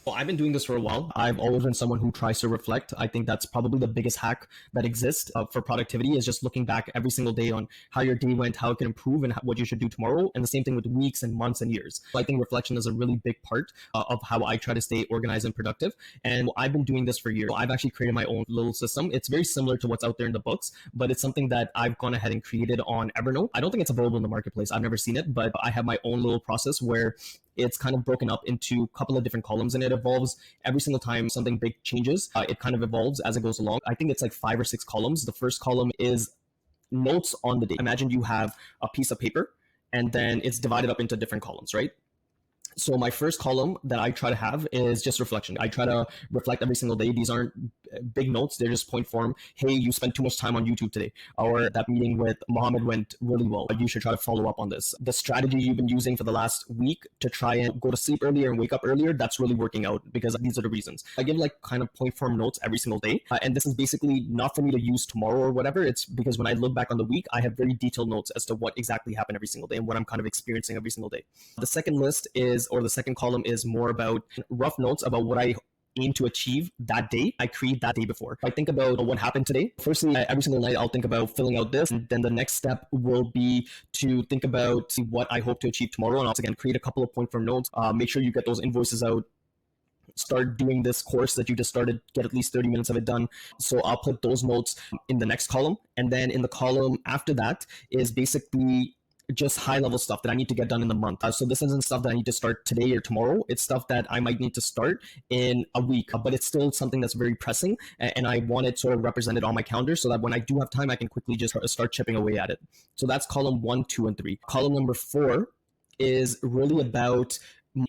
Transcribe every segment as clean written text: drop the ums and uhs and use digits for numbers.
Well, I've been doing this for a while. I've always been someone who tries to reflect. I think that's probably the biggest hack that exists for productivity is just looking back every single day on how your day went, how it can improve, and what you should do tomorrow. And the same thing with weeks and months and years. So I think reflection is a really big part of how I try to stay organized and productive. And I've been doing this for years. So I've actually created my own little system. It's very similar to what's out there in the books, but it's something that I've gone ahead and created on Evernote. I don't think it's available in the marketplace. I've never seen it, but I have my own little process where it's kind of broken up into a couple of different columns, and it evolves every single time something big changes. It kind of evolves as it goes along. I think it's like 5 or 6 columns. The first column is notes on the day. Imagine you have a piece of paper and then it's divided up into different columns, right? So my first column that I try to have is just reflection. I try to reflect every single day. These aren't big notes. They're just point form. Hey, you spent too much time on YouTube today, or that meeting with Mohammed went really well. You should try to follow up on this. The strategy you've been using for the last week to try and go to sleep earlier and wake up earlier, that's really working out because these are the reasons. I give like kind of point form notes every single day. And this is basically not for me to use tomorrow or whatever. It's because when I look back on the week, I have very detailed notes as to what exactly happened every single day and what I'm kind of experiencing every single day. The second list is, or the second column is more about rough notes about what I aim to achieve that day. I create that day before. I think about what happened today. Firstly, every single night, I'll think about filling out this. And then the next step will be to think about what I hope to achieve tomorrow. And I'll again create a couple of point form notes. Make sure you get those invoices out. Start doing this course that you just started, get at least 30 minutes of it done. So I'll put those notes in the next column. And then in the column after that is basically just high level stuff that I need to get done in the month. So this isn't stuff that I need to start today or tomorrow. It's stuff that I might need to start in a week, but it's still something that's very pressing. And I want it sort of represented on my calendar so that when I do have time, I can quickly just start chipping away at it. So that's column 1, 2, and 3. Column number 4 is really about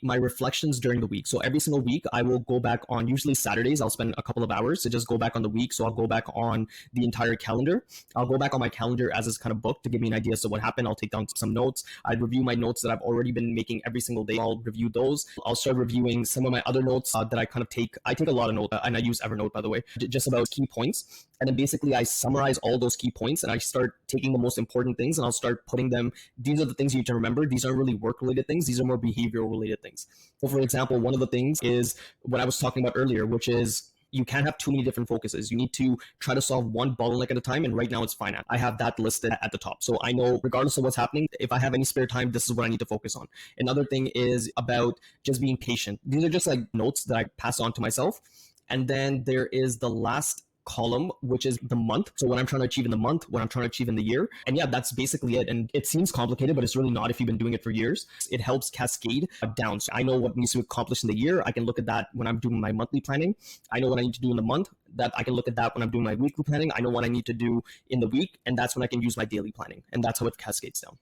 my reflections during the week. So every single week, I will go back on, usually Saturdays, I'll spend a couple of hours to just go back on the week. So I'll go back on the entire calendar. I'll go back on my calendar as it's kind of booked to give me an idea as to what happened. I'll take down some notes. I'd review my notes that I've already been making every single day. I'll review those. I'll start reviewing some of my other notes that I kind of take. I take a lot of notes, and I use Evernote, by the way, just about key points. And then basically I summarize all those key points and I start taking the most important things and I'll start putting them. These are the things you need to remember. These aren't really work related things. These are more behavioral related things. So for example, one of the things is what I was talking about earlier, which is you can't have too many different focuses. You need to try to solve one bottleneck at a time. And right now it's finance. I have that listed at the top. So I know regardless of what's happening, if I have any spare time, this is what I need to focus on. Another thing is about just being patient. These are just like notes that I pass on to myself. And then there is the last column, which is the month. So what I'm trying to achieve in the month, what I'm trying to achieve in the year. And yeah, that's basically it. And it seems complicated, but it's really not if you've been doing it for years. It helps cascade down. So I know what needs to be accomplished in the year. I can look at that when I'm doing my monthly planning. I know what I need to do in the month. That I can look at that when I'm doing my weekly planning. I know what I need to do in the week. And that's when I can use my daily planning. And that's how it cascades down.